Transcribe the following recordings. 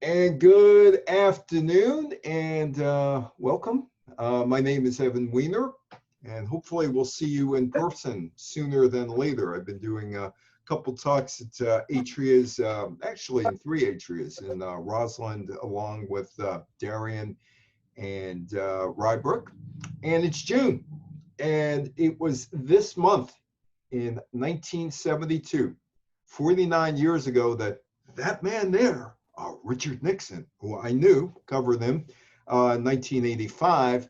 And good afternoon and welcome. My name is Evan Weiner, and hopefully we'll see you in person sooner than later. I've been doing a couple talks at Atrias, actually in three Atrias in Roslyn, along with Darian and Rybrook. And it's June, and it was this month in 1972, 49 years ago, that man there, Richard Nixon, who I knew, covered him in 1985,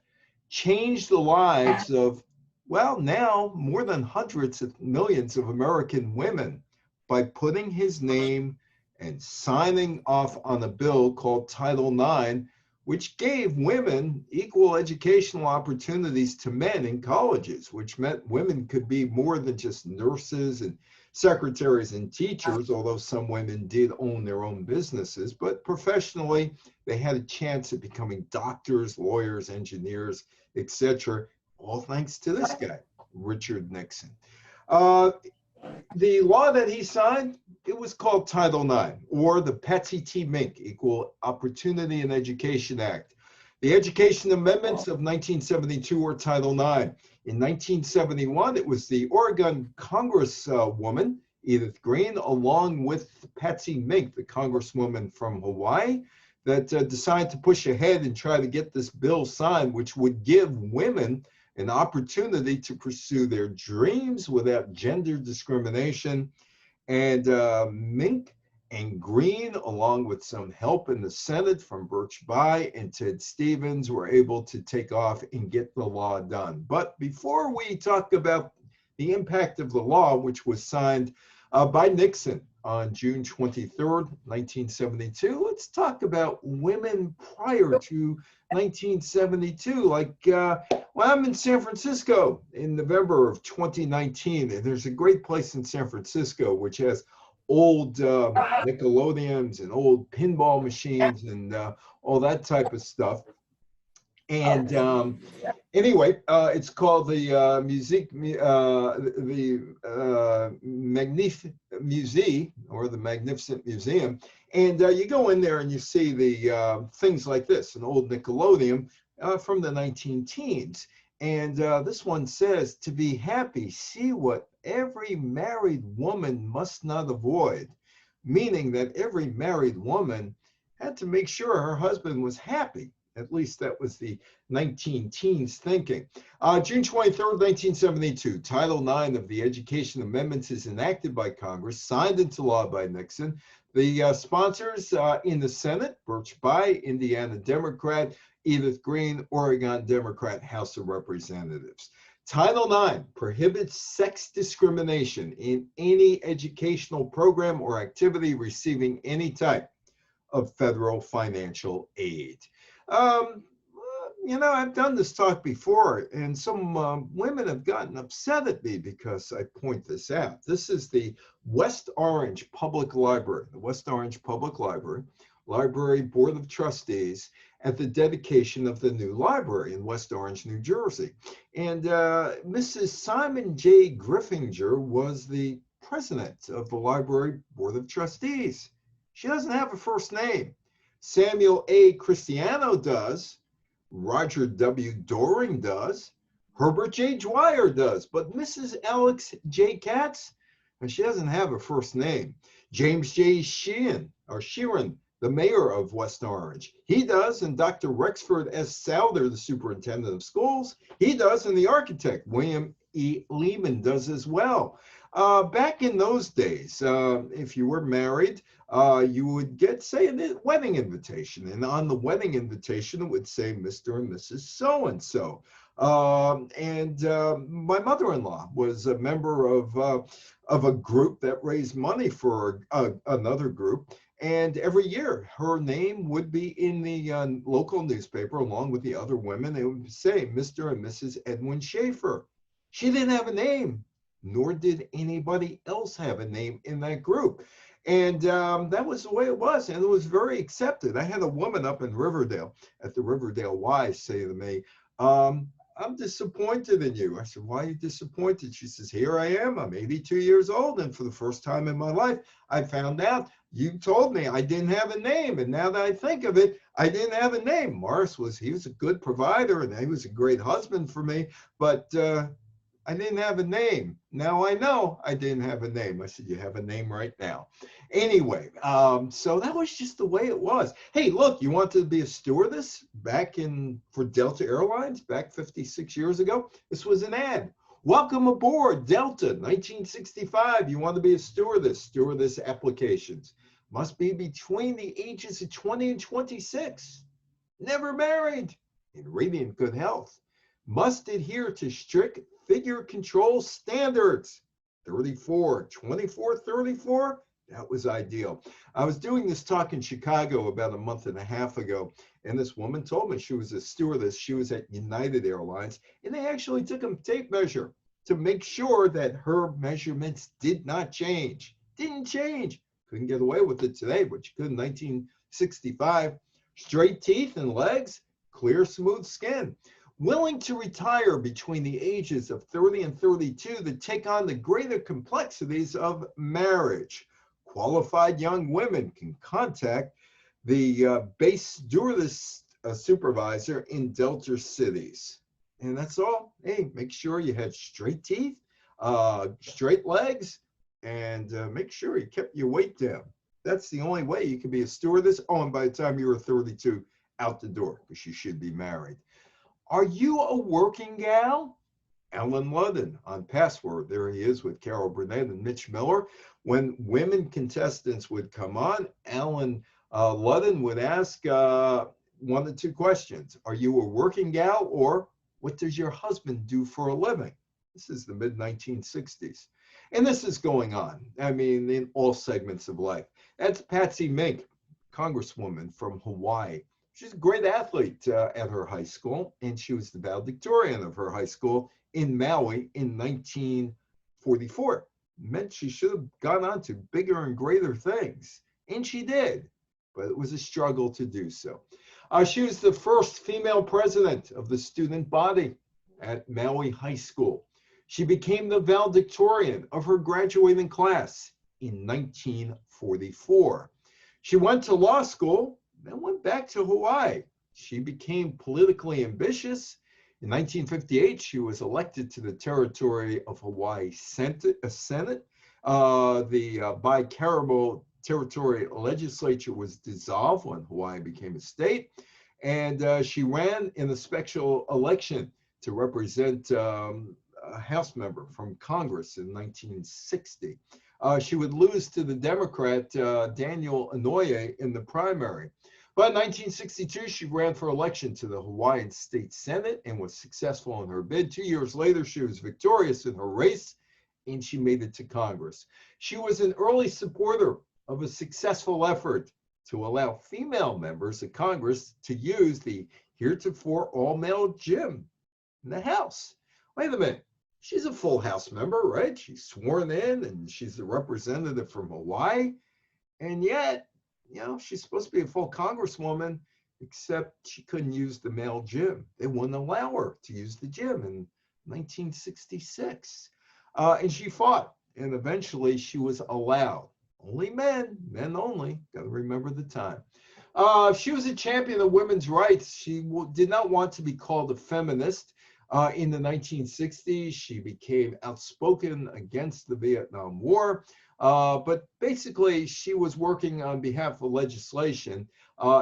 changed the lives of, well, now more than hundreds of millions of American women by putting his name and signing off on a bill called Title IX, which gave women equal educational opportunities to men in colleges, which meant women could be more than just nurses and secretaries and teachers, although some women did own their own businesses, but professionally, they had a chance at becoming doctors, lawyers, engineers, etc., all thanks to this guy, Richard Nixon. The law that he signed, it was called Title IX, or the Patsy T. Mink Equal Opportunity in Education Act. The Education Amendments of 1972 were Title IX. In 1971, it was the Oregon Congresswoman, Edith Green, along with Patsy Mink, the Congresswoman from Hawaii, that decided to push ahead and try to get this bill signed, which would give women an opportunity to pursue their dreams without gender discrimination. And Mink and Green, along with some help in the Senate from Birch Bayh and Ted Stevens, were able to take off and get the law done. But before we talk about the impact of the law, which was signed by Nixon on June 23rd, 1972, let's talk about women prior to 1972. Like, well, I'm in San Francisco in November of 2019, and there's a great place in San Francisco which has old Nickelodeons and old pinball machines and all that type of stuff. And anyway, it's called the Musée, or the Magnificent Museum. And you go in there and you see the things like this, an old Nickelodeon from the 19-teens. And this one says, to be happy, see what every married woman must not avoid, meaning that every married woman had to make sure her husband was happy. At least that was the 19-teens thinking. June 23rd, 1972, Title IX of the Education Amendments is enacted by Congress, signed into law by Nixon. The sponsors in the Senate, Birch Bayh, Indiana Democrat, Edith Green, Oregon Democrat, House of Representatives. Title IX prohibits sex discrimination in any educational program or activity receiving any type of federal financial aid. You know, I've done this talk before, and some women have gotten upset at me because I point this out. This is the West Orange Public Library, the West Orange Public Library, Library Board of Trustees, at the dedication of the new library in West Orange, New Jersey. And Mrs. Simon J. Griffinger was the president of the Library Board of Trustees. She doesn't have a first name. Samuel A. Cristiano does, Roger W. Doring does, Herbert J. Dwyer does, but Mrs. Alex J. Katz, and she doesn't have a first name. James J. Sheeran, the mayor of West Orange, he does, and Dr. Rexford S. Souther, the superintendent of schools, he does, and the architect, William E. Lehman, does as well. Back in those days, if you were married, you would get, say, a wedding invitation. And on the wedding invitation, it would say Mr. and Mrs. So-and-so. My mother-in-law was a member of a group that raised money for another group. And every year, her name would be in the local newspaper, along with the other women. It would say Mr. and Mrs. Edwin Schaefer. She didn't have a name, nor did anybody else have a name in that group. And that was the way it was, and it was very accepted. I had a woman up in Riverdale, at the Riverdale Y, say to me, I'm disappointed in you. I said, why are you disappointed? She says, here I am. I'm 82 years old. And for the first time in my life, I found out you told me I didn't have a name. And now that I think of it, I didn't have a name. Morris he was a good provider and he was a great husband for me. But I didn't have a name. Now I know I didn't have a name. I said, you have a name right now. Anyway, so that was just the way it was. Hey, look, you wanted to be a stewardess for Delta Airlines back 56 years ago? This was an ad. Welcome aboard Delta, 1965. You want to be a stewardess applications. Must be between the ages of 20 and 26. Never married. In radiant good health. Must adhere to strict figure control standards. 34, 24, 34. That was ideal. I was doing this talk in Chicago about a month and a half ago, and this woman told me she was a stewardess. She was at United Airlines, and they actually took a tape measure to make sure that her measurements did not change. Didn't change. Couldn't get away with it today, but you could in 1965. Straight teeth and legs, clear, smooth skin. Willing to retire between the ages of 30 and 32 to take on the greater complexities of marriage. Qualified young women can contact the base stewardess supervisor in Delta cities. And that's all. Hey, make sure you had straight teeth, straight legs, and make sure you kept your weight down. That's the only way you can be a stewardess. Oh, and by the time you were 32, out the door, because you should be married. Are you a working gal? Alan Ludden on Password. There he is with Carol Burnett and Mitch Miller. When women contestants would come on, Alan Ludden would ask one of two questions. Are you a working gal, or what does your husband do for a living? This is the mid-1960s. And this is going on, I mean, in all segments of life. That's Patsy Mink, Congresswoman from Hawaii. She's a great athlete at her high school, and she was the valedictorian of her high school in Maui in 1944. It meant she should have gone on to bigger and greater things, and she did, but it was a struggle to do so. She was the first female president of the student body at Maui High School. She became the valedictorian of her graduating class in 1944. She went to law school, then went back to Hawaii. She became politically ambitious. In 1958, she was elected to the territory of Hawaii Senate. The bicameral territory legislature was dissolved when Hawaii became a state. And she ran in a special election to represent a House member from Congress in 1960. She would lose to the Democrat Daniel Inouye in the primary. But in 1962, she ran for election to the Hawaiian State Senate and was successful in her bid. 2 years later, she was victorious in her race, and she made it to Congress. She was an early supporter of a successful effort to allow female members of Congress to use the heretofore all-male gym in the House. Wait a minute. She's a full House member, right? She's sworn in, and she's the representative from Hawaii. And yet, you know, she's supposed to be a full congresswoman, except she couldn't use the male gym. They wouldn't allow her to use the gym in 1966. And she fought, and eventually she was allowed. Only men only, got to remember the time. She was a champion of women's rights. She did not want to be called a feminist. In the 1960s, she became outspoken against the Vietnam War. But basically, she was working on behalf of legislation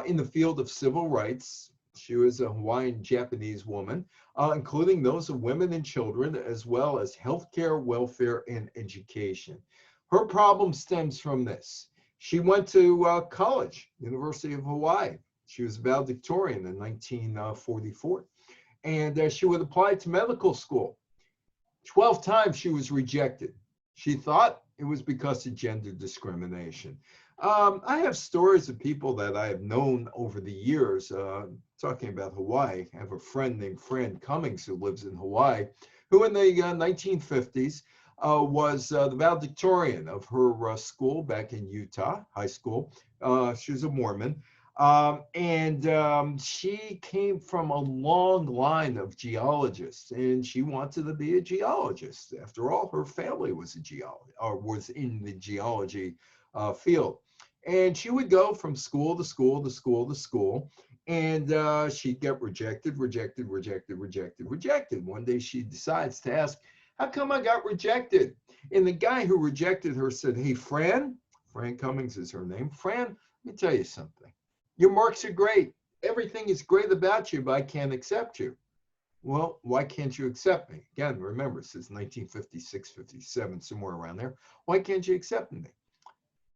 in the field of civil rights. She was a Hawaiian Japanese woman, including those of women and children, as well as healthcare, welfare, and education. Her problem stems from this. She went to college, University of Hawaii. She was valedictorian in 1944. And she would apply to medical school. 12 times she was rejected. She thought it was because of gender discrimination. I have stories of people that I have known over the years, talking about Hawaii. I have a friend named Fran Cummings who lives in Hawaii, who in the 1950s was the valedictorian of her school back in Utah, high school. She was a Mormon. She came from a long line of geologists, and she wanted to be a geologist. After all, her family was a geologist or was in the geology field. And she would go from school to school to school to school, and she'd get rejected, rejected, rejected, rejected, rejected. One day she decides to ask, "How come I got rejected?" And the guy who rejected her said, "Hey, Fran Cummings is her name. Fran, let me tell you something. Your marks are great. Everything is great about you, but I can't accept you." "Well, why can't you accept me?" Again, remember, this is 1956, 57, somewhere around there. "Why can't you accept me?"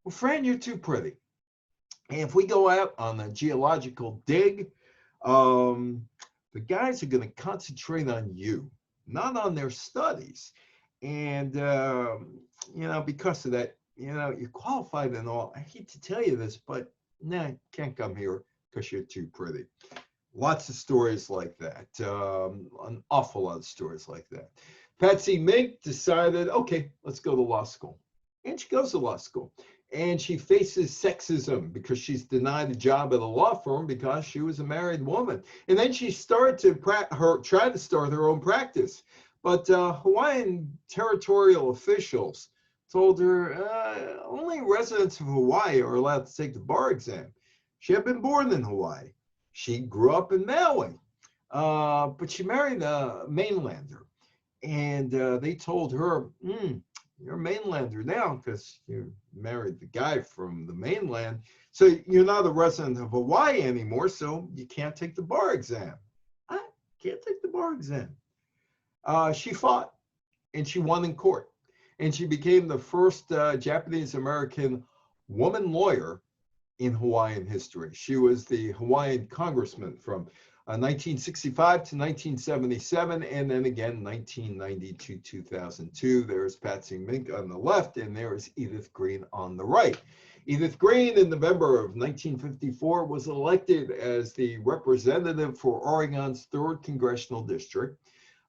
"Well, Fran, you're too pretty. And if we go out on a geological dig, um, the guys are going to concentrate on you, not on their studies. And, because of that, you're qualified and all. I hate to tell you this, but nah, can't come here because you're too pretty." Lots of stories like that, an awful lot of stories like that. Patsy Mink decided, okay, let's go to law school. And she goes to law school. And she faces sexism because she's denied a job at a law firm because she was a married woman. And then she started to try to start her own practice. But Hawaiian territorial officials told her only residents of Hawaii are allowed to take the bar exam. She had been born in Hawaii. She grew up in Maui, but she married a mainlander. And they told her, "You're a mainlander now because you married the guy from the mainland. So you're not a resident of Hawaii anymore, so you can't take the bar exam." "I can't take the bar exam." She fought, and she won in court. And she became the first Japanese-American woman lawyer in Hawaiian history. She was the Hawaiian congressman from 1965 to 1977, and then again 1990 to 2002. There's Patsy Mink on the left, and there is Edith Green on the right. Edith Green, in November of 1954, was elected as the representative for Oregon's 3rd Congressional District.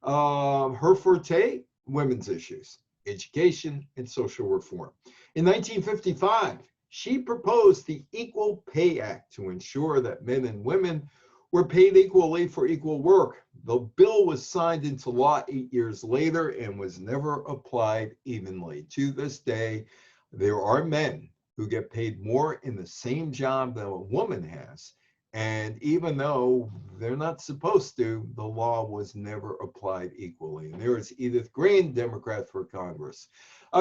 Her forte, women's issues, education, and social reform. In 1955, she proposed the Equal Pay Act to ensure that men and women were paid equally for equal work. The bill was signed into law 8 years later and was never applied evenly. To this day, there are men who get paid more in the same job that a woman has. And even though they're not supposed to, the law was never applied equally. And there is Edith Green, Democrat for Congress.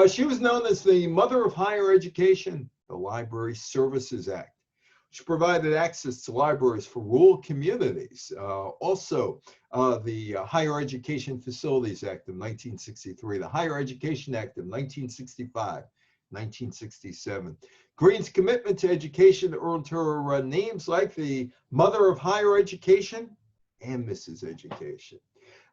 She was known as the mother of higher education, the Library Services Act. She provided access to libraries for rural communities. Also, the Higher Education Facilities Act of 1963, the Higher Education Act of 1965, 1967. Green's commitment to education earned her names like the Mother of Higher Education and Mrs. Education.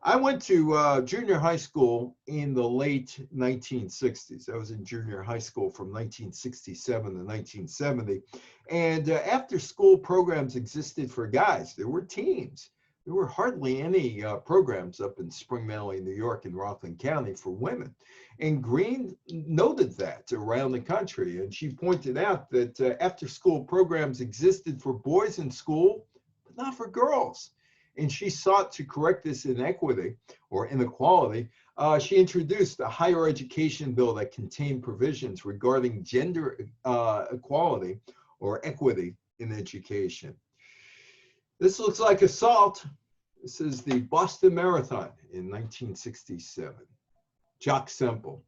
I went to junior high school in the late 1960s. I was in junior high school from 1967 to 1970. And after school programs existed for guys. There were teams. There were hardly any programs up in Spring Valley, New York, and Rockland County for women. And Green noted that around the country. And she pointed out that after school programs existed for boys in school, but not for girls. And she sought to correct this inequity or inequality. She introduced a higher education bill that contained provisions regarding gender equality or equity in education. This looks like assault. This is the Boston Marathon in 1967. Jock Semple,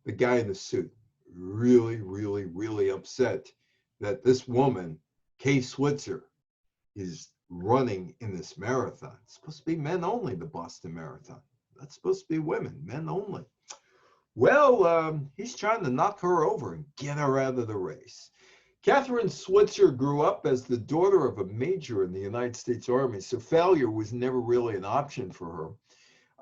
the guy in the suit, really, really, really upset that this woman, Kay Switzer, is running in this marathon. It's supposed to be men only, the Boston Marathon. That's supposed to be women, men only. Well, he's trying to knock her over and get her out of the race. Catherine Switzer grew up as the daughter of a major in the United States Army, so failure was never really an option for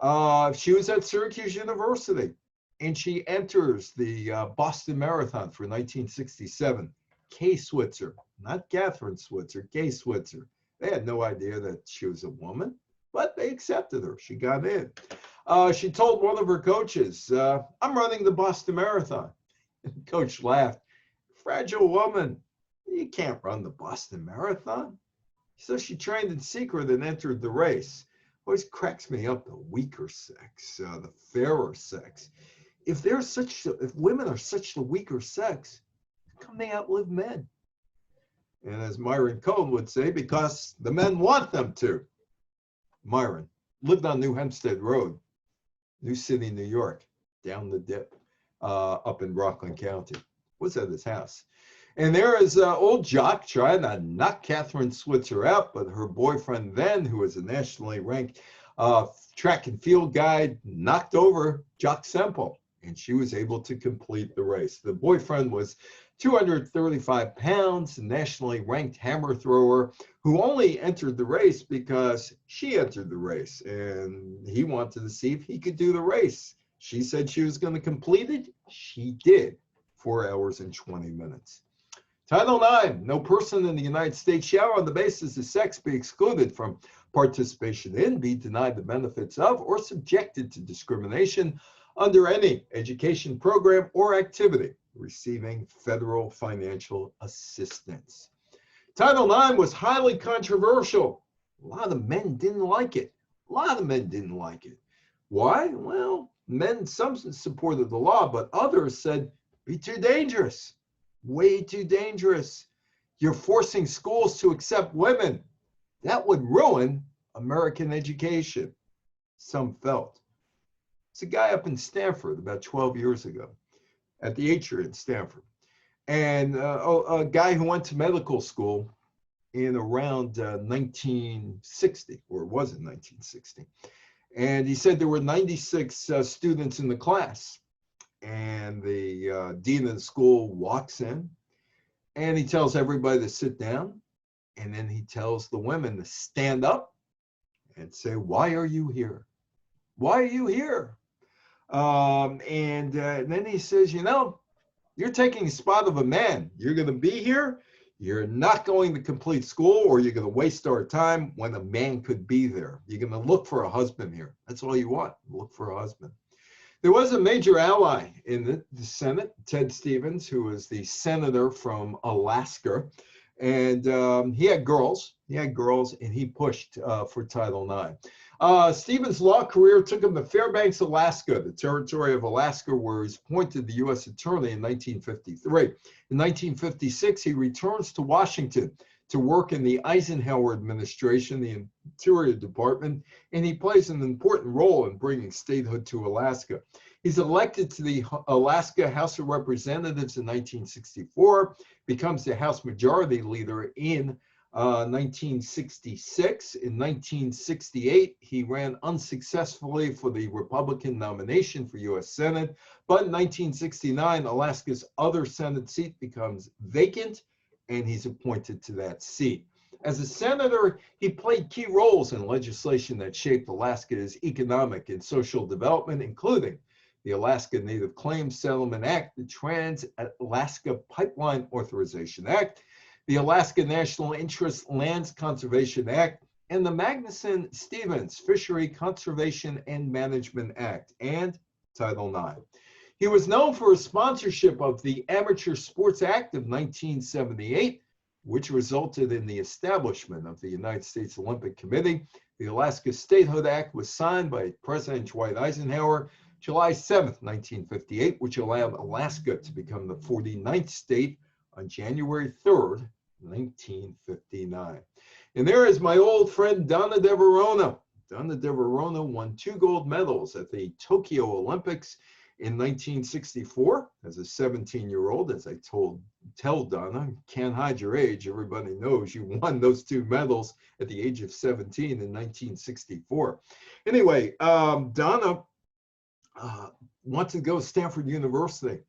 her. She was at Syracuse University, and she enters the Boston Marathon for 1967. Kay Switzer, not Catherine Switzer, Kay Switzer. They had no idea that she was a woman, but they accepted her. She got in. She told one of her coaches, "I'm running the Boston Marathon." And the coach laughed. "Fragile woman. You can't run the Boston Marathon. So she trained in secret and entered the race. Always cracks me up, the weaker sex, the fairer sex. If women are such the weaker sex, how come they outlive men? And as Myron Cohen would say, because the men want them to. Myron lived on New Hempstead Road, New City, New York, down the dip, up in Rockland County. Was at his house. And there is old Jock trying to knock Catherine Switzer out, but her boyfriend then, who was a nationally ranked track and field guy, knocked over Jock Semple, and she was able to complete the race. The boyfriend was 235 pounds, a nationally ranked hammer thrower, who only entered the race because she entered the race, and he wanted to see if he could do the race. She said she was going to complete it. She did. 4 hours and 20 minutes. Title IX, no person in the United States shall, on the basis of sex, be excluded from participation in, be denied the benefits of, or subjected to discrimination under any education program or activity receiving federal financial assistance. Title IX was highly controversial. A lot of men didn't like it. Why? Well, some supported the law, but others said, be too dangerous. Way too dangerous. You're forcing schools to accept women. That would ruin American education, some felt. It's a guy up in Stanford about 12 years ago at the Atria in Stanford. And a guy who went to medical school in around 1960, or it was in 1960. And he said there were 96 students in the class. And the dean of the school walks in and he tells everybody to sit down. And then he tells the women to stand up and say, why are you here? Why are you here? And then he says, you're taking the spot of a man. You're going to be here. You're not going to complete school, or you're going to waste our time when a man could be there. You're going to look for a husband here. That's all you want. Look for a husband. There was a major ally in the Senate, Ted Stevens, who was the senator from Alaska. And he had girls, and he pushed for Title IX. Stevens' law career took him to Fairbanks, Alaska, the territory of Alaska, where he was appointed the U.S. attorney in 1953. In 1956, he returns to Washington to work in the Eisenhower administration, the Interior Department, and he plays an important role in bringing statehood to Alaska. He's elected to the Alaska House of Representatives in 1964, becomes the House Majority Leader in 1966. In 1968, he ran unsuccessfully for the Republican nomination for U.S. Senate, but in 1969, Alaska's other Senate seat becomes vacant, and he's appointed to that seat. As a senator, he played key roles in legislation that shaped Alaska's economic and social development, including the Alaska Native Claims Settlement Act, the Trans-Alaska Pipeline Authorization Act, the Alaska National Interest Lands Conservation Act, and the Magnuson-Stevens Fishery Conservation and Management Act, and Title IX. He was known for his sponsorship of the Amateur Sports Act of 1978, which resulted in the establishment of the United States Olympic Committee. The Alaska Statehood Act was signed by President Dwight Eisenhower July 7th, 1958, which allowed Alaska to become the 49th state on January 3rd, 1959. And there is my old friend Donna DeVerona. Donna DeVerona won 2 gold medals at the Tokyo Olympics in 1964 as a 17-year-old. As I tell Donna, can't hide your age. Everybody knows you won those 2 medals at the age of 17 in 1964. Anyway, Donna wanted to go to Stanford University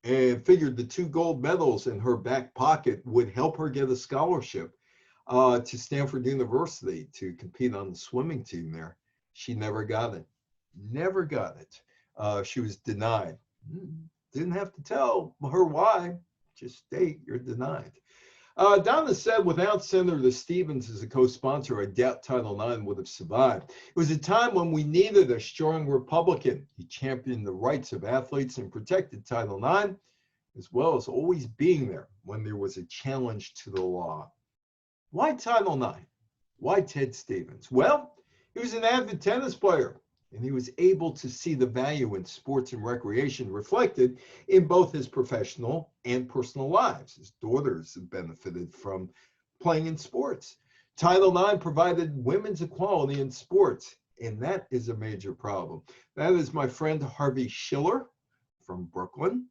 and figured the 2 gold medals in her back pocket would help her get a scholarship to Stanford University to compete on the swimming team there. She never got it. Never got it. She was denied. Didn't have to tell her why. Just state you're denied. Donna said, without Senator Stevens as a co-sponsor, I doubt Title IX would have survived. It was a time when we needed a strong Republican. He championed the rights of athletes and protected Title IX. as well as always being there when there was a challenge to the law. Why Title IX? Why Ted Stevens? Well, he was an avid tennis player, and he was able to see the value in sports and recreation reflected in both his professional and personal lives. His daughters have benefited from playing in sports. Title IX provided women's equality in sports, and that is a major problem. That is my friend Harvey Schiller from Brooklyn.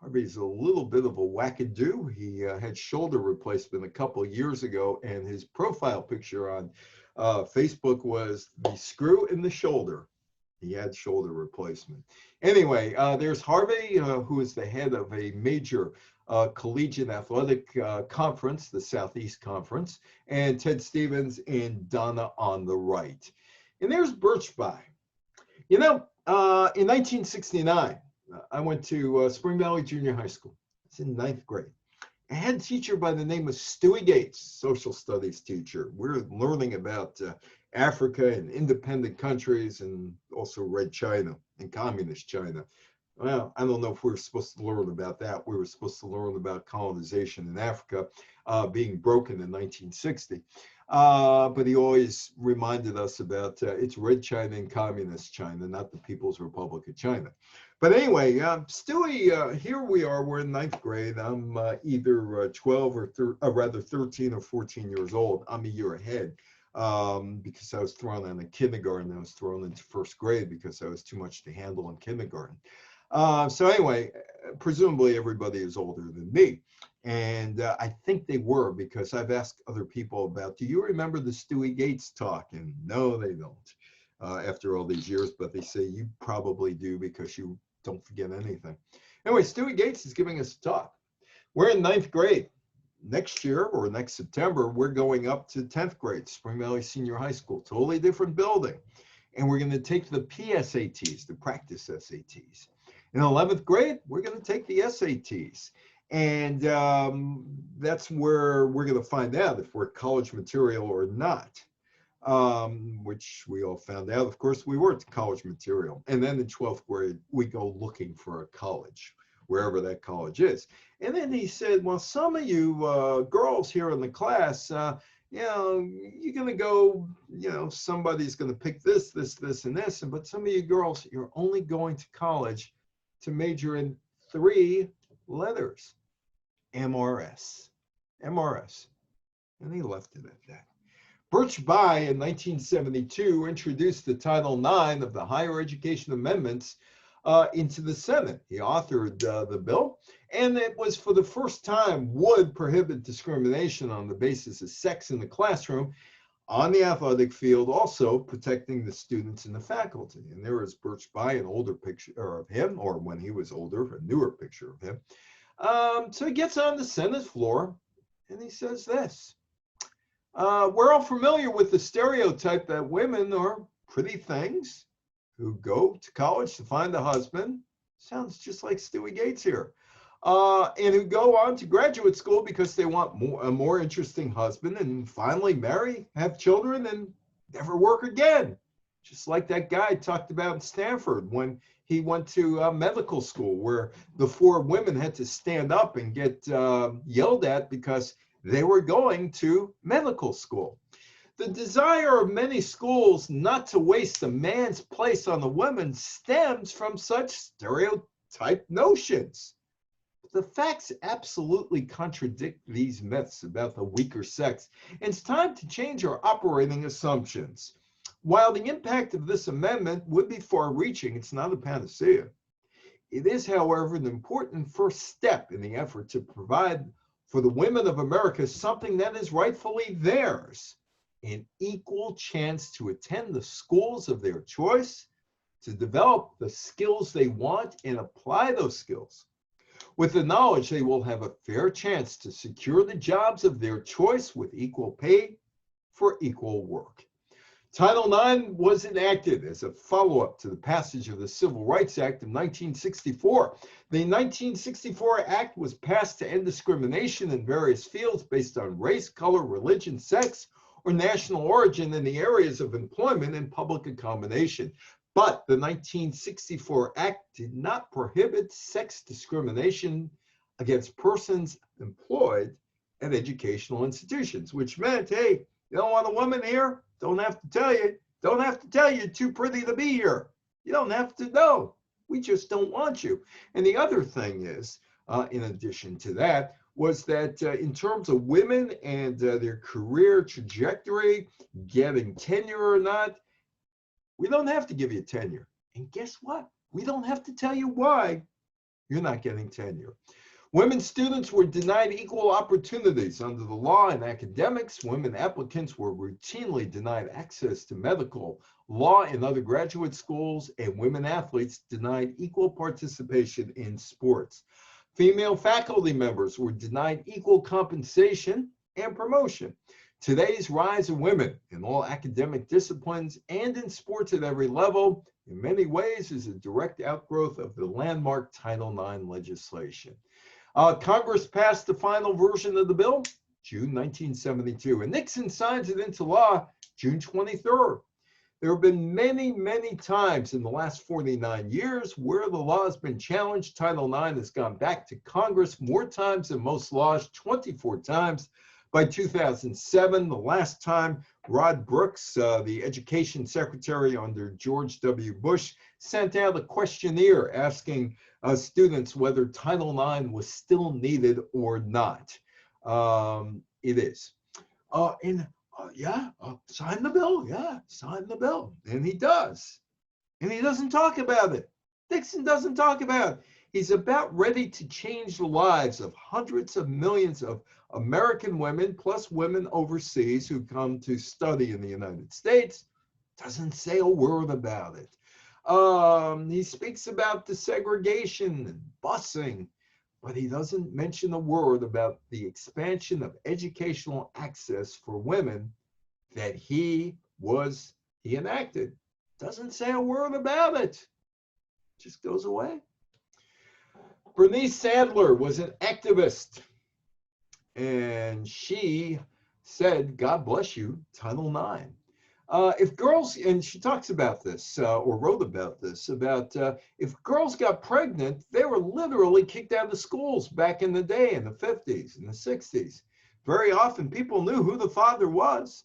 Harvey's a little bit of a wackadoo. He had shoulder replacement a couple years ago, and his profile picture on Facebook was the screw in the shoulder. He had shoulder replacement. Anyway, there's Harvey, who is the head of a major collegiate athletic conference, the Southeast Conference, and Ted Stevens and Donna on the right. And there's Birchby. You know, in 1969, I went to Spring Valley Junior High School. It's in 9th grade. I had a teacher by the name of Stewie Gates, social studies teacher. We're learning about Africa and independent countries, and also Red China and communist China. Well, I don't know if we were supposed to learn about that. We were supposed to learn about colonization in Africa being broken in 1960. But he always reminded us about it's Red China and communist China, not the People's Republic of China. But anyway, Stewie, here we are. We're in 9th grade. I'm either 12 or rather 13 or 14 years old. I'm a year ahead because I was thrown out of kindergarten. I was thrown into 1st grade because I was too much to handle in kindergarten. So anyway, presumably everybody is older than me. And I think they were, because I've asked other people about, do you remember the Stewie Gates talk? And no, they don't after all these years, but they say you probably do because you don't forget anything. Anyway, Stewie Gates is giving us a talk. We're in 9th grade. Next year, or next September, we're going up to 10th grade, Spring Valley Senior High School, totally different building. And we're going to take the PSATs, the practice SATs. In 11th grade, we're going to take the SATs. And that's where we're going to find out if we're college material or not, which we all found out. Of course, we weren't college material. And then in 12th grade, we go looking for a college, wherever that college is. And then he said, well, some of you girls here in the class, you know, you're going to go, you know, somebody's going to pick this, this, this, and this. But some of you girls, you're only going to college to major in 3 letters. MRS. MRS. And he left it at that. Birchby in 1972 introduced the Title IX of the Higher Education Amendments into the Senate. He authored the bill, and it was for the first time would prohibit discrimination on the basis of sex in the classroom, on the athletic field, also protecting the students and the faculty. And there is Birchby, an older picture of him, or when he was older, a newer picture of him. So he gets on the Senate floor and he says this. We're all familiar with the stereotype that women are pretty things who go to college to find a husband. Sounds just like Stewie Gates here. And who go on to graduate school because they want a more interesting husband and finally marry, have children, and never work again. Just like that guy talked about in Stanford when he went to medical school, where the 4 women had to stand up and get yelled at because they were going to medical school. The desire of many schools not to waste a man's place on the women stems from such stereotype notions. The facts absolutely contradict these myths about the weaker sex, and it's time to change our operating assumptions. While the impact of this amendment would be far-reaching, it's not a panacea. It is, however, an important first step in the effort to provide for the women of America something that is rightfully theirs, an equal chance to attend the schools of their choice, to develop the skills they want and apply those skills, with the knowledge they will have a fair chance to secure the jobs of their choice with equal pay for equal work. Title IX was enacted as a follow-up to the passage of the Civil Rights Act of 1964. The 1964 Act was passed to end discrimination in various fields based on race, color, religion, sex, or national origin in the areas of employment and public accommodation. But the 1964 Act did not prohibit sex discrimination against persons employed at educational institutions, which meant, hey, you don't want a woman here? Don't have to tell you. Don't have to tell you you're too pretty to be here. You don't have to know. We just don't want you. And the other thing is, in addition to that, was that in terms of women and their career trajectory, getting tenure or not, we don't have to give you tenure. And guess what? We don't have to tell you why you're not getting tenure. Women students were denied equal opportunities under the law and academics. Women applicants were routinely denied access to medical, law, and other graduate schools, and women athletes denied equal participation in sports. Female faculty members were denied equal compensation and promotion. Today's rise of women in all academic disciplines and in sports at every level, in many ways, is a direct outgrowth of the landmark Title IX legislation. Congress passed the final version of the bill June 1972, and Nixon signs it into law June 23rd. There have been many, many times in the last 49 years where the law has been challenged. Title IX has gone back to Congress more times than most laws, 24 times. By 2007, the last time, Rod Brooks, the education secretary under George W. Bush, sent out a questionnaire asking students whether Title IX was still needed or not. It is. Sign the bill. Yeah, sign the bill. And he does. And he doesn't talk about it. Nixon doesn't talk about it. He's about ready to change the lives of hundreds of millions of American women, plus women overseas who come to study in the United States. Doesn't say a word about it. He speaks about desegregation and busing, but he doesn't mention a word about the expansion of educational access for women that he enacted. Doesn't say a word about it. Just goes away. Bernice Sadler was an activist, and she said, God bless you, Title IX. If girls, and she talks about this, or wrote about this, about if girls got pregnant, they were literally kicked out of schools back in the day, in the 50s and the 60s. Very often, people knew who the father was.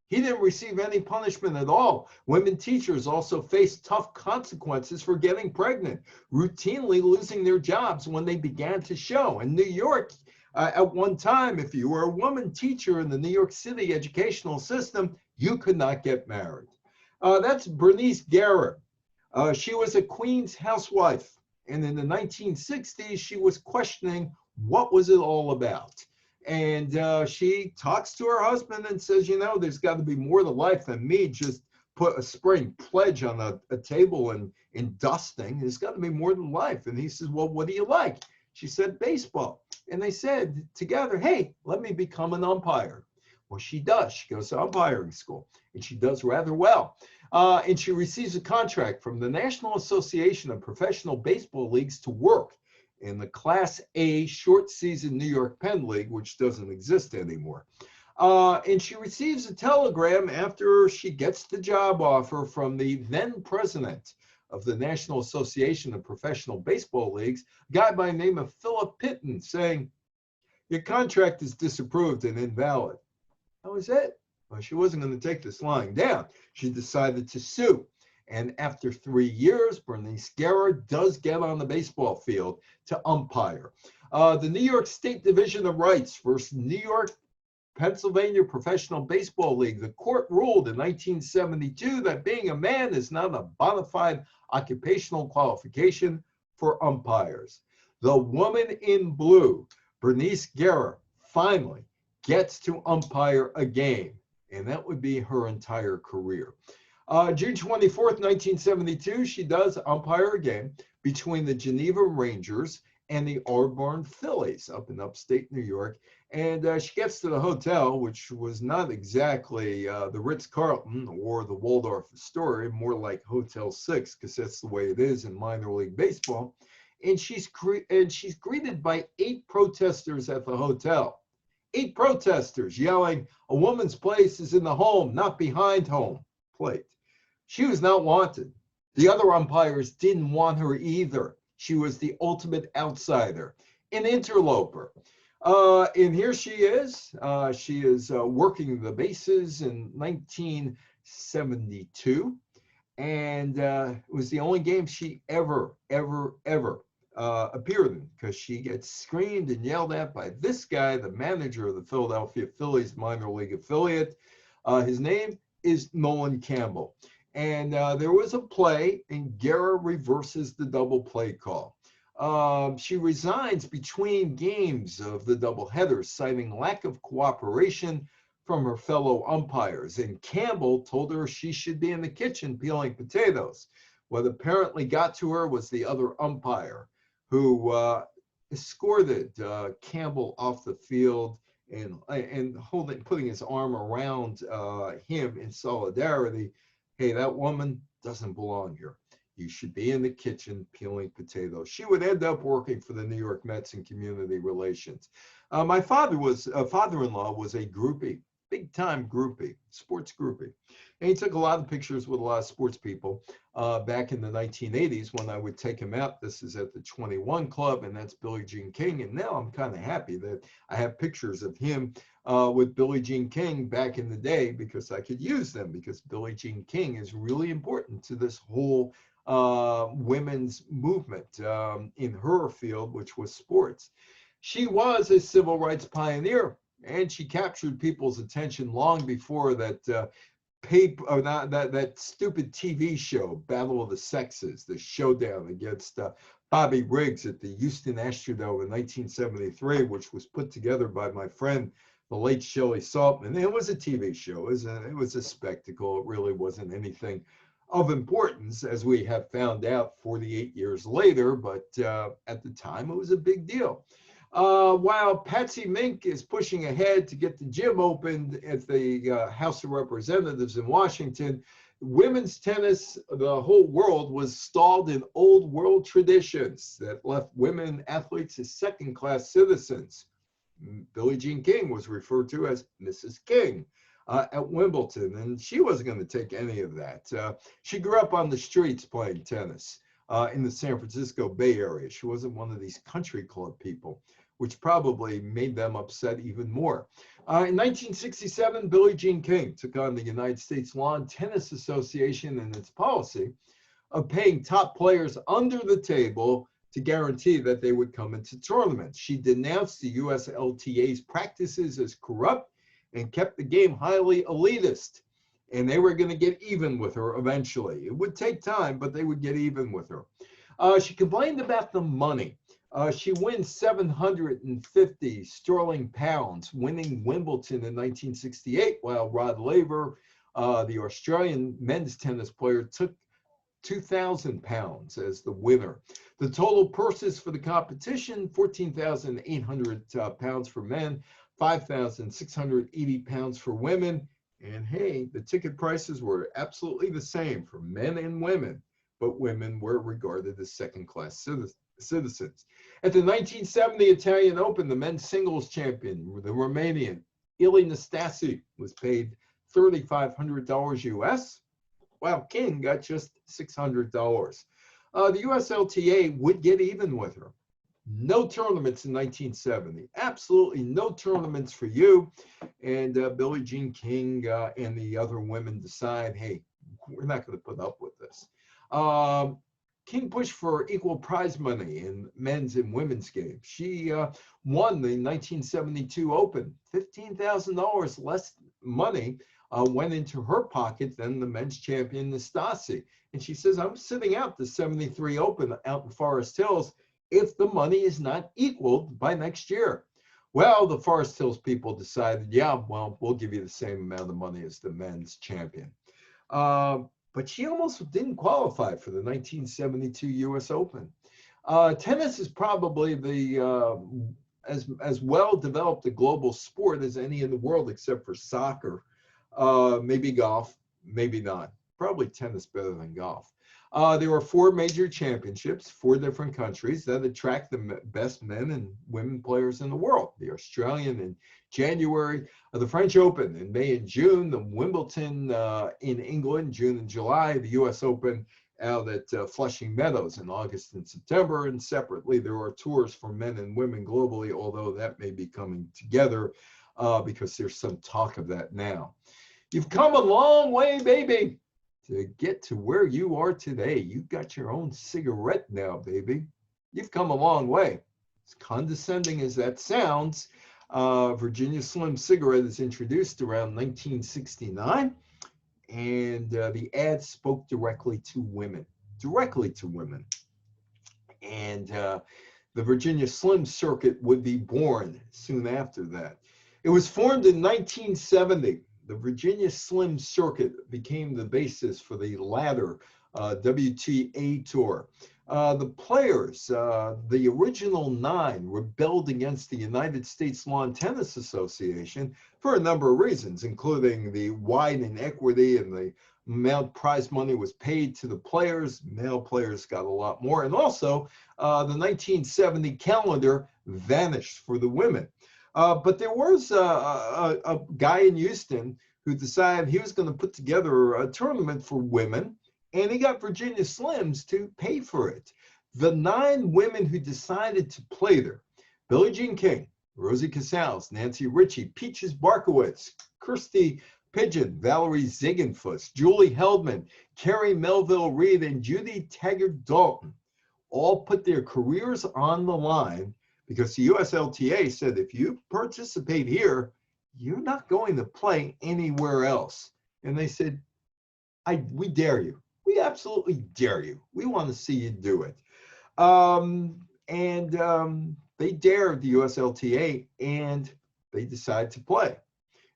He didn't receive any punishment at all. Women teachers also faced tough consequences for getting pregnant, routinely losing their jobs when they began to show. In New York, at one time, if you were a woman teacher in the New York City educational system, you could not get married. That's Bernice Garrett. She was a Queens housewife, and in the 1960s, she was questioning what was it all about. And she talks to her husband and says, you know, there's got to be more to life than me just put a spraying pledge on a table and dusting. There's got to be more than life. And he says, well, what do you like? She said, baseball. And they said together, hey, let me become an umpire. Well, she does. She goes to umpiring school, and she does rather well. And she receives a contract from the National Association of Professional Baseball Leagues to work in the Class A short season New York Penn League, which doesn't exist anymore. And she receives a telegram after she gets the job offer from the then president of the National Association of Professional Baseball Leagues, a guy by the name of Philip Pitton, saying, your contract is disapproved and invalid. That was it. Well, she wasn't going to take this lying down. She decided to sue. And after 3 years, Bernice Garrett does get on the baseball field to umpire. The New York State Division of Rights versus New York, Pennsylvania Professional Baseball League. The court ruled in 1972 that being a man is not a bona fide occupational qualification for umpires. The woman in blue, Bernice Garrett, finally gets to umpire a game, and that would be her entire career. June 24th, 1972, she does umpire a game between the Geneva Rangers and the Auburn Phillies up in upstate New York. And she gets to the hotel, which was not exactly the Ritz-Carlton or the Waldorf Astoria, more like Hotel 6, because that's the way it is in minor league baseball. And she's greeted by 8 protesters at the hotel. 8 protesters yelling, a woman's place is in the home, not behind home plate. She was not wanted. The other umpires didn't want her either. She was the ultimate outsider. an interloper. And here she is. She is working the bases in 1972. And it was the only game she ever appeared in, because she gets screamed and yelled at by this guy, the manager of the Philadelphia Phillies minor league affiliate. His name is Nolan Campbell. And there was a play, and Guerra reverses the double play call. She resigns between games of the doubleheaders, citing lack of cooperation from her fellow umpires. And Campbell told her she should be in the kitchen peeling potatoes. What apparently got to her was the other umpire, who escorted Campbell off the field and putting his arm around him in solidarity. Hey, that woman doesn't belong here. You should be in the kitchen peeling potatoes. She would end up working for the New York Mets in community relations. My father-in-law was a groupie, big-time groupie, sports groupie. And he took a lot of pictures with a lot of sports people back in the 1980s when I would take him out. This is at the 21 Club, and that's Billie Jean King. And now I'm kind of happy that I have pictures of him with Billie Jean King back in the day, because I could use them, because Billie Jean King is really important to this whole women's movement in her field, which was sports. She was a civil rights pioneer, and she captured people's attention long before that that stupid TV show, Battle of the Sexes, the showdown against Bobby Riggs at the Houston Astrodome in 1973, which was put together by my friend, the late Shelley Saltman. It was a TV show. It was a spectacle. It really wasn't anything of importance, as we have found out 48 years later, but at the time it was a big deal. While Patsy Mink is pushing ahead to get the gym opened at the House of Representatives in Washington, women's tennis, the whole world was stalled in old world traditions that left women athletes as second-class citizens. Billie Jean King was referred to as Mrs. King at Wimbledon, and she wasn't going to take any of that. She grew up on the streets playing tennis in the San Francisco Bay Area. She wasn't one of these country club people, which probably made them upset even more. In 1967, Billie Jean King took on the United States Lawn Tennis Association and its policy of paying top players under the table to guarantee that they would come into tournaments. She denounced the USLTA's practices as corrupt and kept the game highly elitist. And they were going to get even with her eventually. It would take time, but they would get even with her. She complained about the money. She wins 750 sterling pounds, winning Wimbledon in 1968, while Rod Laver, the Australian men's tennis player, took 2,000 pounds as the winner. The total purses for the competition, 14,800 pounds for men, 5,680 pounds for women. And hey, the ticket prices were absolutely the same for men and women, but women were regarded as second-class citizens. At the 1970 Italian Open, the men's singles champion, the Romanian Ilie Nastase, was paid $3,500 US, while King got just $600. The USLTA would get even with her. No tournaments in 1970. Absolutely no tournaments for you. And Billie Jean King and the other women decide, hey, we're not going to put up with this. King pushed for equal prize money in men's and women's games. She won the 1972 Open. $15,000 less money went into her pocket than the men's champion Nastase. And she says, I'm sitting out the 73 Open out in Forest Hills if the money is not equaled by next year. Well, the Forest Hills people decided, yeah, well, we'll give you the same amount of money as the men's champion. But she almost didn't qualify for the 1972 US Open. Tennis is probably the as well developed a global sport as any in the world except for soccer. Maybe golf, maybe not. Probably tennis better than golf. There were 4 major championships, 4 different countries that attract the best men and women players in the world. The Australian in January, the French Open in May and June, the Wimbledon in England, June and July, the US Open out at Flushing Meadows in August and September. And separately, there are tours for men and women globally, although that may be coming together because there's some talk of that now. You've come a long way, baby, to get to where you are today. You've got your own cigarette now, baby. You've come a long way. As condescending as that sounds, Virginia Slim cigarette is introduced around 1969, and the ad spoke directly to women, And the Virginia Slim circuit would be born soon after that. It was formed in 1970. The Virginia Slim circuit became the basis for the latter WTA tour. The players, the original 9, rebelled against the United States Lawn Tennis Association for a number of reasons, including the wide inequity and the amount prize money was paid to the players. Male players got a lot more. And also, the 1970 calendar vanished for the women. But there was a guy in Houston who decided he was going to put together a tournament for women, and he got Virginia Slims to pay for it. The 9 women who decided to play there: Billie Jean King, Rosie Casals, Nancy Ritchie, Peaches Barkowitz, Kirsty Pigeon, Valerie Ziegenfuss, Julie Heldman, Carrie Melville Reed, and Judy Taggart Dalton all put their careers on the line because the USLTA said, if you participate here, you're not going to play anywhere else. And they said, we dare you. We absolutely dare you. We want to see you do it. They dared the USLTA, and they decided to play.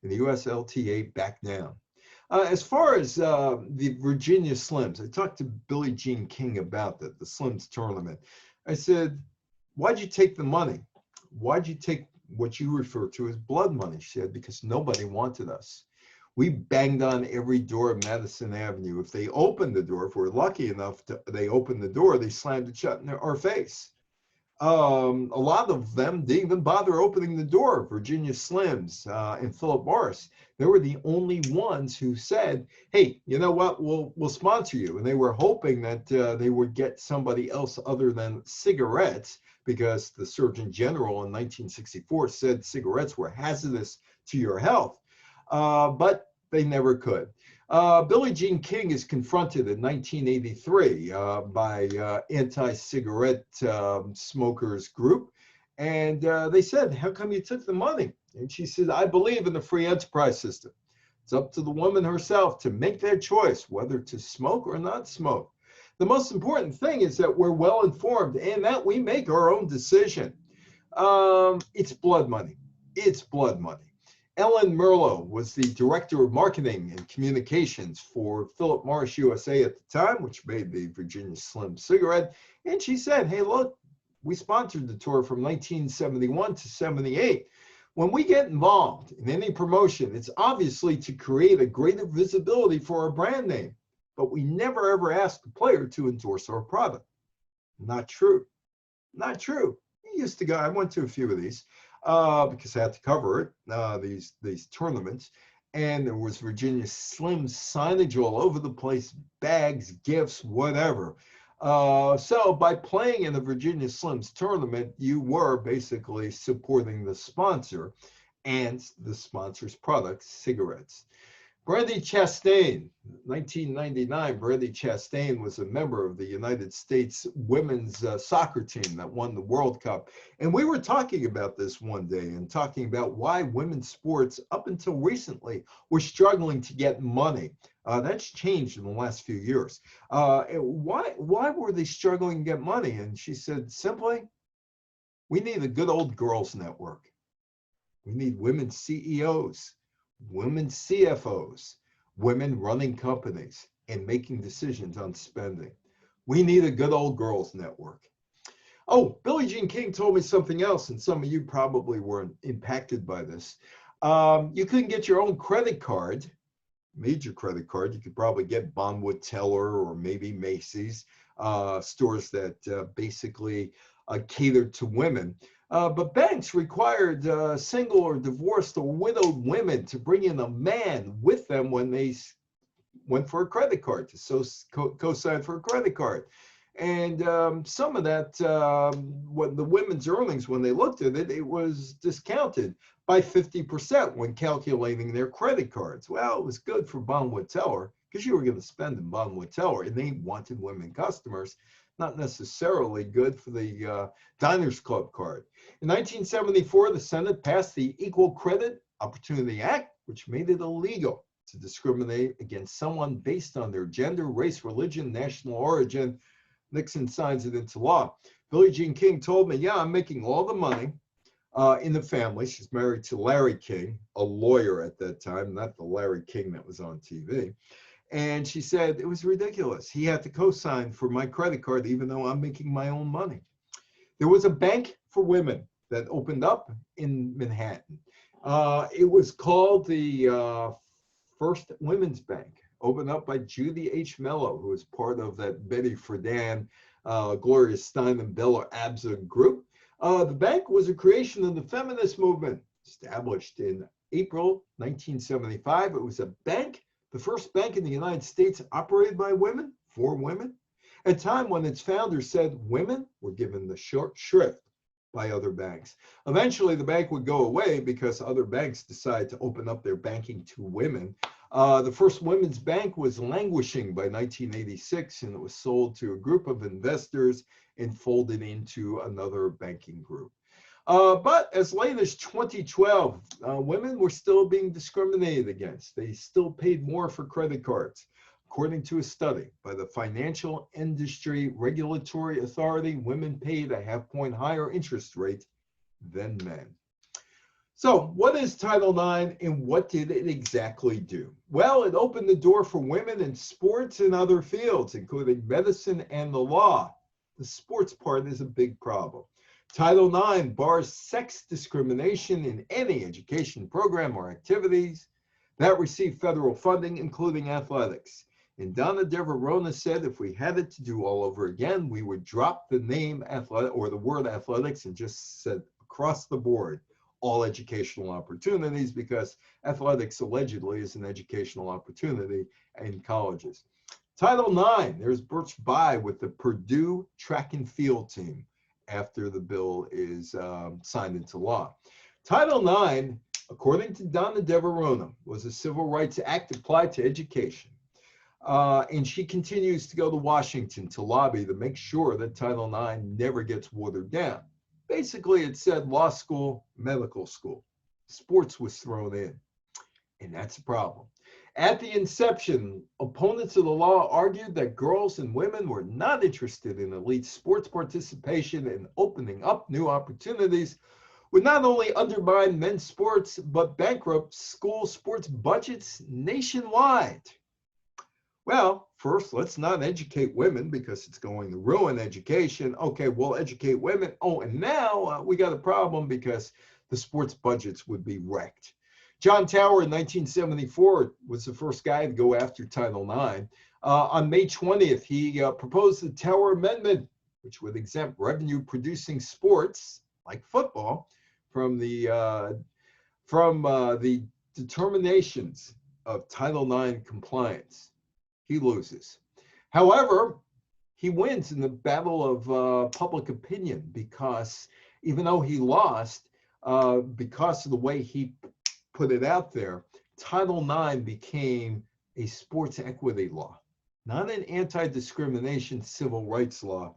And the USLTA backed down. As far as the Virginia Slims, I talked to Billie Jean King about the Slims tournament. I said, why'd you take the money? Why'd you take what you refer to as blood money? She said, because nobody wanted us. We banged on every door of Madison Avenue. If they opened the door, if we're lucky enough they opened the door, they slammed it shut in our face. A lot of them didn't even bother opening the door. Virginia Slims and Philip Morris, they were the only ones who said, hey, you know what, we'll sponsor you. And they were hoping that they would get somebody else other than cigarettes, because the Surgeon General in 1964 said cigarettes were hazardous to your health. But they never could. Billie Jean King is confronted in 1983 by anti-cigarette smokers group. And they said, how come you took the money? And she said, I believe in the free enterprise system. It's up to the woman herself to make that choice, whether to smoke or not smoke. The most important thing is that we're well informed and that we make our own decision. It's blood money. It's blood money. Ellen Merlo was the director of marketing and communications for Philip Morris USA at the time, which made the Virginia Slim cigarette. And she said, hey, look, we sponsored the tour from 1971 to 78. When we get involved in any promotion, it's obviously to create a greater visibility for our brand name, but we never ever ask the player to endorse our product. Not true. Not true. I used to go, I went to a few of these. Because I had to cover it, these tournaments, and there was Virginia Slim signage all over the place, bags, gifts, whatever. So by playing in the Virginia Slims tournament, you were basically supporting the sponsor and the sponsor's product, cigarettes. Brandy Chastain, 1999, Brandy Chastain was a member of the United States women's soccer team that won the World Cup. And we were talking about this one day and talking about why women's sports up until recently were struggling to get money. That's changed in the last few years. Why were they struggling to get money? And she said, simply, we need a good old girls network. We need women CEOs. Women CFOs, women running companies and making decisions on spending. We need a good old girls network. Oh, Billie Jean King told me something else, and some of you probably were impacted by this. You couldn't get your own credit card, major credit card. You could probably get Bonwood Teller or maybe Macy's, stores that basically catered to women. But banks required single or divorced or widowed women to bring in a man with them when they went for a credit card, to co-sign for a credit card. And some of that, what the women's earnings, when they looked at it, it was discounted by 50% when calculating their credit cards. Well, it was good for Bonwood Teller because you were going to spend in Bonwood Teller, and they wanted women customers. Not necessarily good for the Diners Club card. In 1974, the Senate passed the Equal Credit Opportunity Act, which made it illegal to discriminate against someone based on their gender, race, religion, national origin. Nixon signs it into law. Billie Jean King told me, yeah, I'm making all the money in the family. She's married to Larry King, a lawyer at that time, not the Larry King that was on TV. And she said it was ridiculous. He had to co-sign for my credit card, even though I'm making my own money. There was a bank for women that opened up in Manhattan. It was called the First Women's Bank, opened up by Judy H. Mello, who was part of that Betty Friedan, Gloria Steinem, Bella Abzug group. The bank was a creation of the feminist movement, established in April 1975. It was a bank, the first bank in the United States operated by women, for women, at a time when its founder said women were given the short shrift by other banks. Eventually, the bank would go away because other banks decided to open up their banking to women. The first women's bank was languishing by 1986, and it was sold to a group of investors and folded into another banking group. But as late as 2012, women were still being discriminated against. They still paid more for credit cards. According to a study by the Financial Industry Regulatory Authority, women paid a half-point higher interest rate than men. So what is Title IX and what did it exactly do? Well, it opened the door for women in sports and other fields, including medicine and the law. The sports part is a big problem. Title IX bars sex discrimination in any education program or activities that receive federal funding, including athletics. And Donna Deverona said if we had it to do all over again, we would drop the name athletic or the word athletics and just said across the board, all educational opportunities, because athletics allegedly is an educational opportunity in colleges. Title IX, there's Birch Bayh with the Purdue track and field team after the bill is signed into law. Title IX, according to Donna Deverona, was a civil rights act applied to education. And she continues to go to Washington to lobby to make sure that Title IX never gets watered down. Basically, it said law school, medical school. Sports was thrown in, and that's a problem. At the inception, opponents of the law argued that girls and women were not interested in elite sports participation, and opening up new opportunities would not only undermine men's sports, but bankrupt school sports budgets nationwide. Well, first, let's not educate women because it's going to ruin education. Okay, we'll educate women. Oh, and now we got a problem because the sports budgets would be wrecked. John Tower in 1974 was the first guy to go after Title IX. On May 20th, he proposed the Tower Amendment, which would exempt revenue-producing sports like football from the determinations of Title IX compliance. He loses. However, he wins in the battle of public opinion because even though he lost, because of the way he put it out there, Title IX became a sports equity law, not an anti-discrimination civil rights law,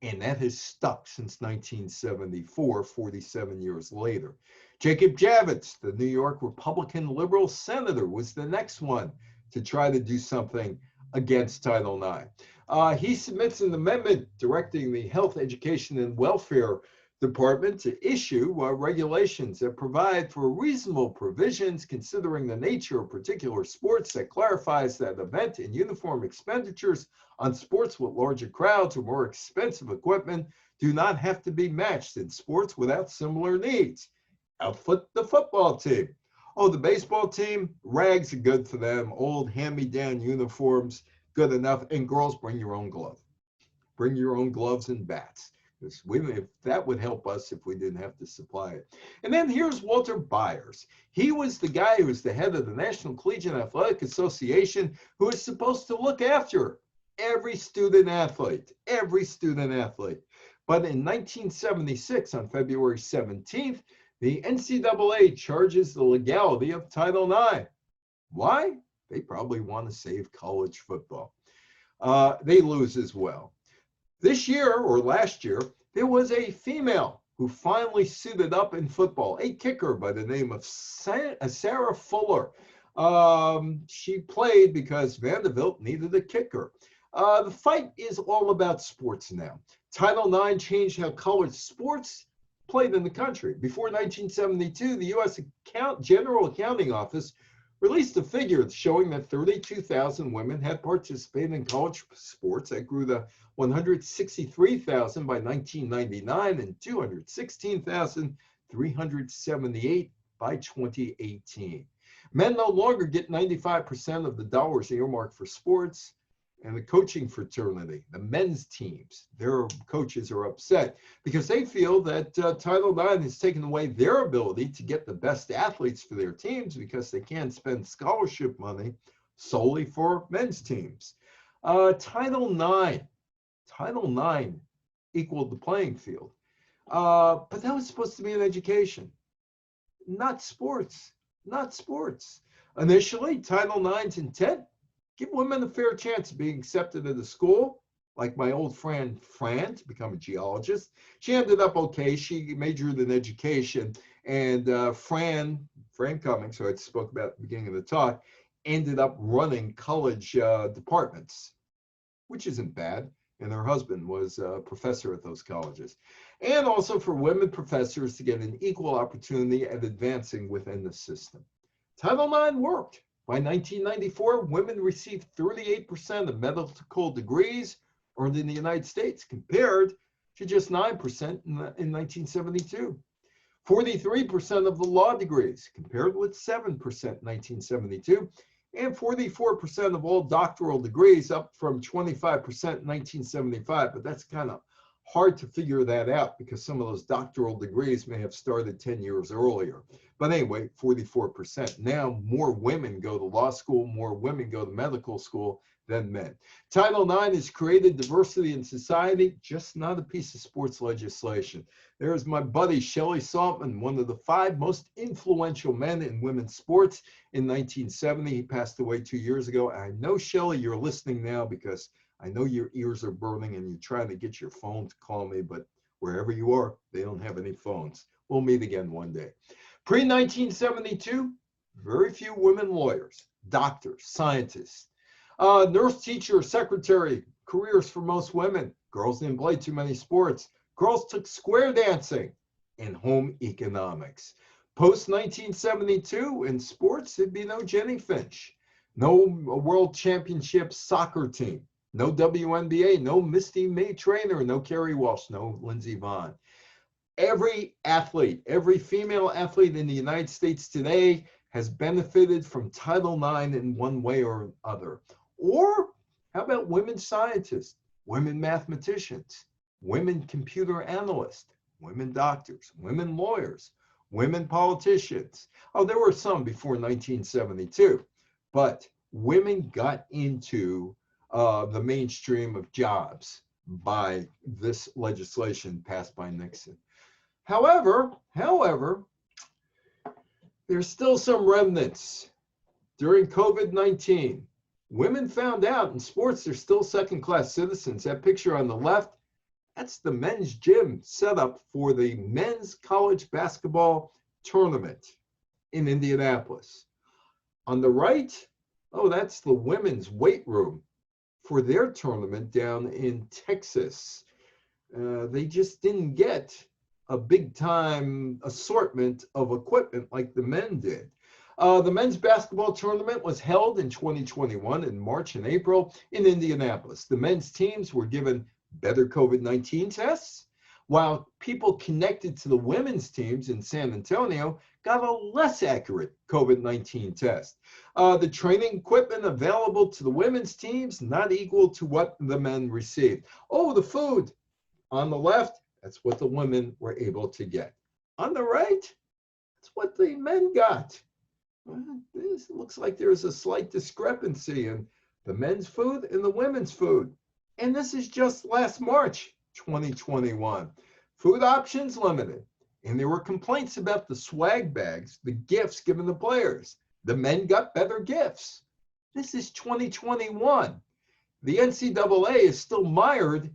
and that has stuck since 1974, 47 years later. Jacob Javits, the New York Republican liberal senator, was the next one to try to do something against Title IX. He submits an amendment directing the Health, Education, and Welfare Department to issue regulations that provide for reasonable provisions considering the nature of particular sports, that clarifies that event and uniform expenditures on sports with larger crowds or more expensive equipment do not have to be matched in sports without similar needs. Outfit the football team. Oh, the baseball team, rags are good for them. Old hand-me-down uniforms, good enough. And girls, bring your own glove. Bring your own gloves and bats. If that would help us if we didn't have to supply it. And then here's Walter Byers. He was the guy who was the head of the National Collegiate Athletic Association, who was supposed to look after every student athlete, every student athlete. But in 1976, on February 17th, the NCAA charges the legality of Title IX. Why? They probably want to save college football. They lose as well. This year, or last year, there was a female who finally suited up in football, a kicker by the name of Sarah Fuller. She played because Vanderbilt needed a kicker. The fight is all about sports now. Title IX changed how college sports played in the country. Before 1972, the U.S. General Accounting Office released a figure showing that 32,000 women had participated in college sports. That grew to 163,000 by 1999 and 216,378 by 2018. Men no longer get 95% of the dollars earmarked for sports. And the coaching fraternity, the men's teams, their coaches are upset because they feel that Title IX has taken away their ability to get the best athletes for their teams because they can't spend scholarship money solely for men's teams. Title IX equaled the playing field, but that was supposed to be an education, not sports, not sports. Initially, Title IX's intent: give women a fair chance of being accepted into school, like my old friend Fran, to become a geologist. She ended up okay. She majored in education, and Fran Cummings, who I spoke about at the beginning of the talk, ended up running college departments, which isn't bad. And her husband was a professor at those colleges. And also for women professors to get an equal opportunity at advancing within the system. Title IX worked. By 1994, women received 38% of medical degrees earned in the United States, compared to just 9% in 1972. 43% of the law degrees, compared with 7% in 1972, and 44% of all doctoral degrees, up from 25% in 1975. But that's kind of hard to figure that out because some of those doctoral degrees may have started 10 years earlier. But anyway, 44%. Now more women go to law school, more women go to medical school than men. Title IX has created diversity in society, just not a piece of sports legislation. There's my buddy Shelley Saltman, one of the 5 most influential men in women's sports in 1970. He passed away 2 years ago. I know, Shelley, you're listening now because I know your ears are burning and you're trying to get your phone to call me, but wherever you are, they don't have any phones. We'll meet again one day. Pre-1972, very few women lawyers, doctors, scientists, nurse, teacher, secretary, careers for most women. Girls didn't play too many sports. Girls took square dancing and home economics. Post-1972, in sports, there'd be no Jenny Finch, no world championship soccer team, no WNBA, no Misty May Trainer, no Kerry Walsh, no Lindsey Vonn. Every athlete, every female athlete in the United States today has benefited from Title IX in one way or other. Or how about women scientists, women mathematicians, women computer analysts, women doctors, women lawyers, women politicians? Oh, there were some before 1972, but women got into the mainstream of jobs by this legislation passed by Nixon. However, there's still some remnants. During COVID-19, women found out in sports they're still second-class citizens. That picture on the left, that's the men's gym set up for the men's college basketball tournament in Indianapolis. On the right, oh, that's the women's weight room for their tournament down in Texas. They just didn't get a big time assortment of equipment like the men did. The men's basketball tournament was held in 2021 in March and April in Indianapolis. The men's teams were given better COVID-19 tests, while people connected to the women's teams in San Antonio got a less accurate COVID-19 test. The training equipment available to the women's teams not equal to what the men received. Oh, the food. On the left, That's what the women were able to get. On the right, that's what the men got. This looks like there's a slight discrepancy in the men's food and the women's food. And this is just last March 2021. Food options limited. And there were complaints about the swag bags, the gifts given to players. The men got better gifts. This is 2021. The NCAA is still mired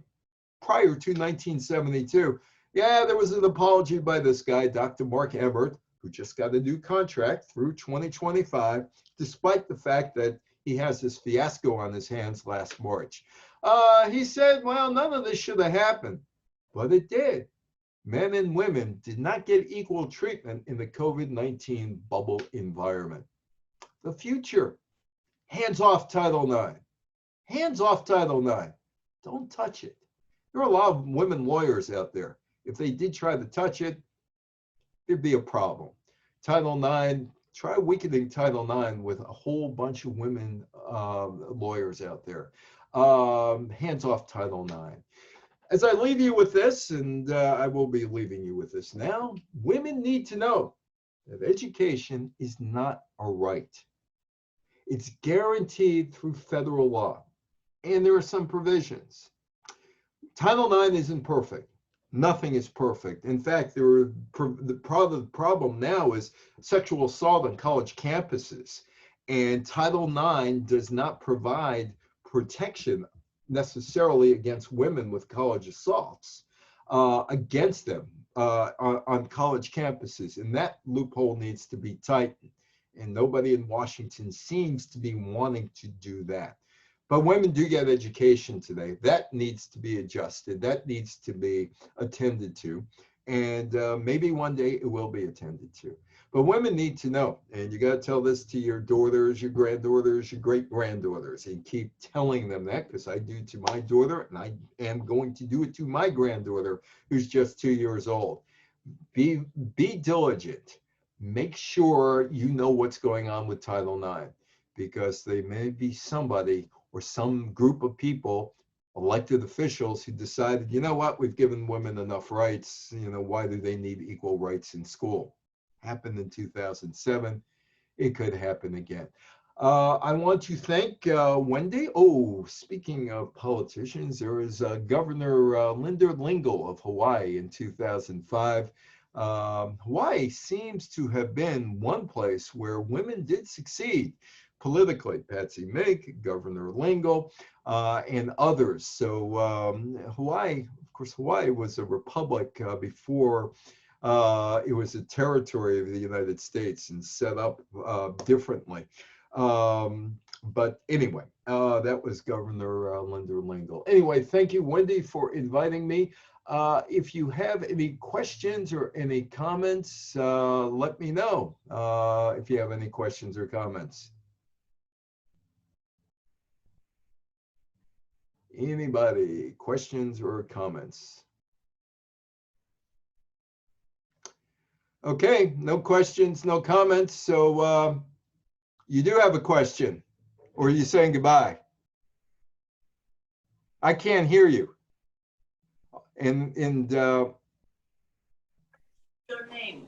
prior to 1972. Yeah, there was an apology by this guy, Dr. Mark Emmert, who just got a new contract through 2025, despite the fact that he has this fiasco on his hands last March. He said, well, none of this should have happened, but it did. Men and women did not get equal treatment in the COVID-19 bubble environment. The future, hands off Title IX. Hands off Title IX. Don't touch it. There are a lot of women lawyers out there. If they did try to touch it, there'd be a problem. Title IX, try weakening Title IX with a whole bunch of women lawyers out there. Hands off Title IX. As I leave you with this, and I will be leaving you with this now, women need to know that education is not a right. It's guaranteed through federal law, and there are some provisions. Title IX isn't perfect. Nothing is perfect. In fact, the problem now is sexual assault on college campuses, and Title IX does not provide protection necessarily against women with college assaults against them on college campuses, and that loophole needs to be tightened, and nobody in Washington seems to be wanting to do that. But women do get education today. That needs to be adjusted. That needs to be attended to. And maybe one day it will be attended to. But women need to know. And you got to tell this to your daughters, your granddaughters, your great-granddaughters. And keep telling them that, because I do to my daughter, and I am going to do it to my granddaughter, who's just 2 years old. Be diligent. Make sure you know what's going on with Title IX, because there may be somebody or some group of people, elected officials, who decided, you know what, we've given women enough rights, why do they need equal rights in school? Happened in 2007. It could happen again. I want to thank Wendy. Oh, speaking of politicians, there was Governor Linda Lingle of Hawaii in 2005. Hawaii seems to have been one place where women did succeed politically. Patsy Mink, Governor Lingle, and others. So Hawaii, of course, Hawaii was a republic before it was a territory of the United States and set up differently. But anyway, that was Governor Linda Lingle. Anyway, thank you, Wendy, for inviting me. If you have any questions or any comments, let me know if you have any questions or comments. Anybody, questions or comments? Okay, no questions, no comments. So you do have a question, or are you saying goodbye? I can't hear you. And your name?